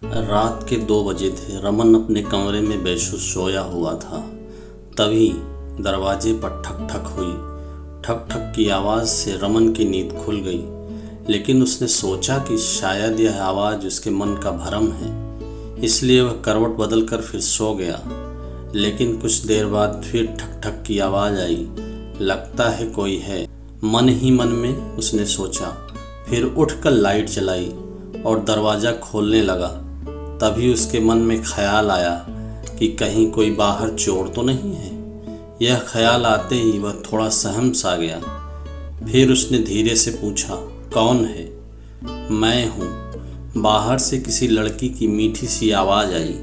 रात के 2 बजे थे। रमन अपने कमरे में बेहोश सोया हुआ था। तभी दरवाजे पर ठक ठक हुई। ठक ठक की आवाज़ से रमन की नींद खुल गई, लेकिन उसने सोचा कि शायद यह आवाज़ उसके मन का भ्रम है, इसलिए वह करवट बदल कर फिर सो गया। लेकिन कुछ देर बाद फिर ठक ठक की आवाज़ आई। लगता है कोई है, मन ही मन में उसने सोचा। फिर उठकर लाइट जलाई और दरवाज़ा खोलने लगा। तभी उसके मन में ख्याल आया कि कहीं कोई बाहर चोर तो नहीं है। यह ख्याल आते ही वह थोड़ा सहम सा गया। फिर उसने धीरे से पूछा, कौन है? मैं हूँ। बाहर से किसी लड़की की मीठी सी आवाज़ आई।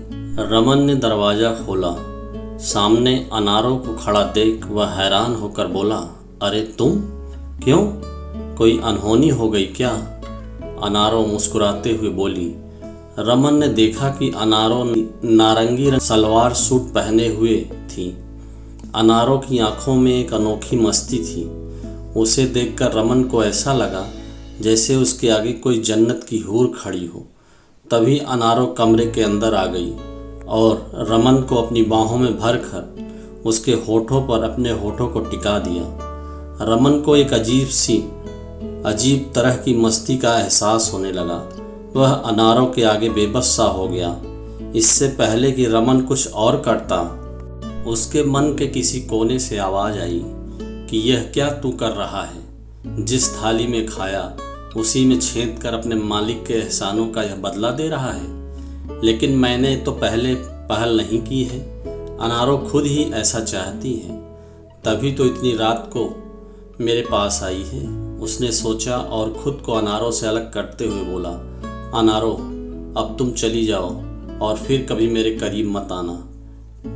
रमन ने दरवाज़ा खोला। सामने अनारों को खड़ा देख वह हैरान होकर बोला, अरे तुम? क्यों, कोई अनहोनी हो गई क्या? अनारों मुस्कुराते हुए बोली। रमन ने देखा कि अनारों नारंगी रंग सलवार सूट पहने हुए थी। अनारों की आंखों में एक अनोखी मस्ती थी। उसे देखकर रमन को ऐसा लगा जैसे उसके आगे कोई जन्नत की हूर खड़ी हो। तभी अनारों कमरे के अंदर आ गई और रमन को अपनी बाहों में भरकर उसके होठों पर अपने होठों को टिका दिया। रमन को एक अजीब तरह की मस्ती का एहसास होने लगा। वह अनारों के आगे बेबस सा हो गया। इससे पहले कि रमन कुछ और करता, उसके मन के किसी कोने से आवाज़ आई कि यह क्या तू कर रहा है? जिस थाली में खाया उसी में छेद कर अपने मालिक के एहसानों का यह बदला दे रहा है। लेकिन मैंने तो पहले पहल नहीं की है, अनारों खुद ही ऐसा चाहती है, तभी तो इतनी रात को मेरे पास आई है, उसने सोचा और खुद को अनारों से अलग करते हुए बोला, अनारों अब तुम चली जाओ और फिर कभी मेरे करीब मत आना।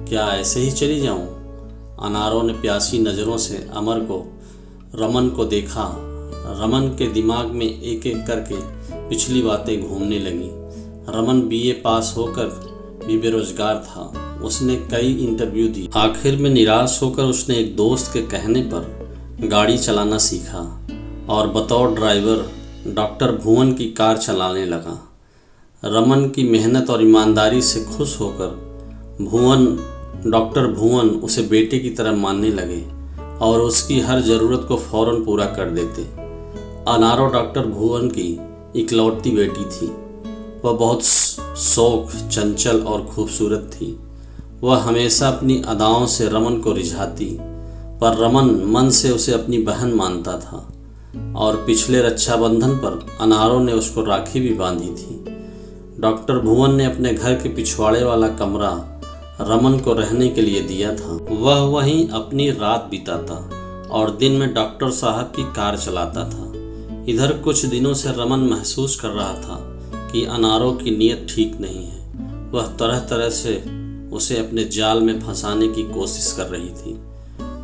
क्या ऐसे ही चली जाऊं? अनारों ने प्यासी नज़रों से रमन को देखा। रमन के दिमाग में एक एक करके पिछली बातें घूमने लगी। रमन बीए पास होकर भी बेरोजगार था। उसने कई इंटरव्यू दी। आखिर में निराश होकर उसने एक दोस्त के कहने पर गाड़ी चलाना सीखा और बतौर ड्राइवर डॉक्टर भुवन की कार चलाने लगा। रमन की मेहनत और ईमानदारी से खुश होकर डॉक्टर भुवन उसे बेटे की तरह मानने लगे और उसकी हर ज़रूरत को फौरन पूरा कर देते। अनारों डॉक्टर भुवन की इकलौती बेटी थी। वह बहुत शौक, चंचल और खूबसूरत थी। वह हमेशा अपनी अदाओं से रमन को रिझाती, पर रमन मन से उसे अपनी बहन मानता था और पिछले रक्षाबंधन पर अनारों ने उसको राखी भी बांधी थी। डॉक्टर भुवन ने अपने घर के पिछवाड़े वाला कमरा रमन को रहने के लिए दिया था। वह वहीं अपनी रात बिताता और दिन में डॉक्टर साहब की कार चलाता था। इधर कुछ दिनों से रमन महसूस कर रहा था कि अनारों की नीयत ठीक नहीं है। वह तरह तरह से उसे अपने जाल में फंसाने की कोशिश कर रही थी।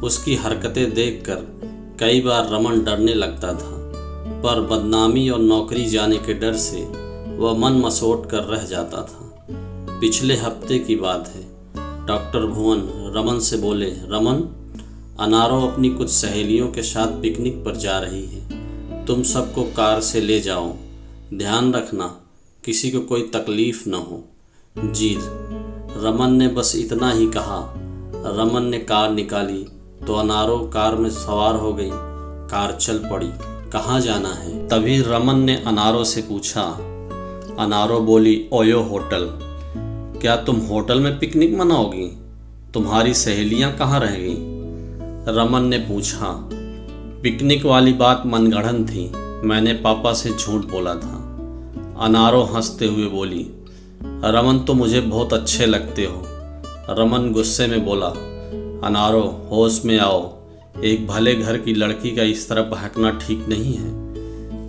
उसकी हरकतें देखकर कई बार रमन डरने लगता था, पर बदनामी और नौकरी जाने के डर से वह मन मसोट कर रह जाता था। पिछले हफ्ते की बात है। डॉक्टर भुवन रमन से बोले, रमन, अनारों अपनी कुछ सहेलियों के साथ पिकनिक पर जा रही है। तुम सबको कार से ले जाओ। ध्यान रखना किसी को कोई तकलीफ न हो। जी। रमन ने बस इतना ही कहा। रमन ने कार निकाली तो अनारों कार में सवार हो गई। कार चल पड़ी। कहाँ जाना है? तभी रमन ने अनारों से पूछा। अनारों बोली, ओयो होटल। क्या तुम होटल में पिकनिक मनाओगी? तुम्हारी सहेलियां कहाँ रह गईं? रमन ने पूछा। पिकनिक वाली बात मनगढ़ंत थी, मैंने पापा से झूठ बोला था। अनारों हंसते हुए बोली, रमन तो मुझे बहुत अच्छे लगते हो। रमन गुस्से में बोला, अनारों होश में आओ। एक भले घर की लड़की का इस तरह बहकना ठीक नहीं है।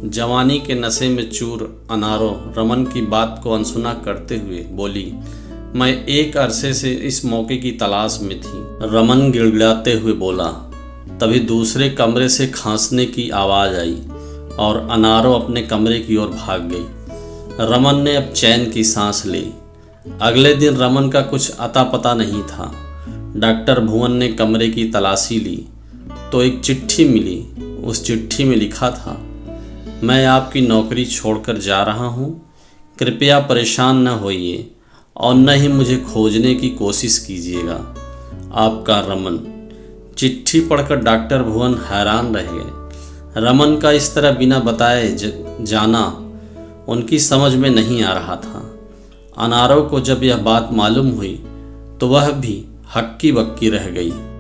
जवानी के नशे में चूर अनारों रमन की बात को अनसुना करते हुए बोली, मैं एक अरसे से इस मौके की तलाश में थी। रमन गिड़गिड़ाते हुए बोला। तभी दूसरे कमरे से खांसने की आवाज़ आई और अनारों अपने कमरे की ओर भाग गई। रमन ने अब चैन की सांस ली। अगले दिन रमन का कुछ अता पता नहीं था। डॉक्टर भुवन ने कमरे की तलाशी ली तो एक चिट्ठी मिली। उस चिट्ठी में लिखा था, मैं आपकी नौकरी छोड़कर जा रहा हूँ। कृपया परेशान न होइए और न ही मुझे खोजने की कोशिश कीजिएगा। आपका रमन। चिट्ठी पढ़कर डॉक्टर भुवन हैरान रह गए। रमन का इस तरह बिना बताए जाना उनकी समझ में नहीं आ रहा था। अनारव को जब यह बात मालूम हुई तो वह भी हक्की बक्की रह गई।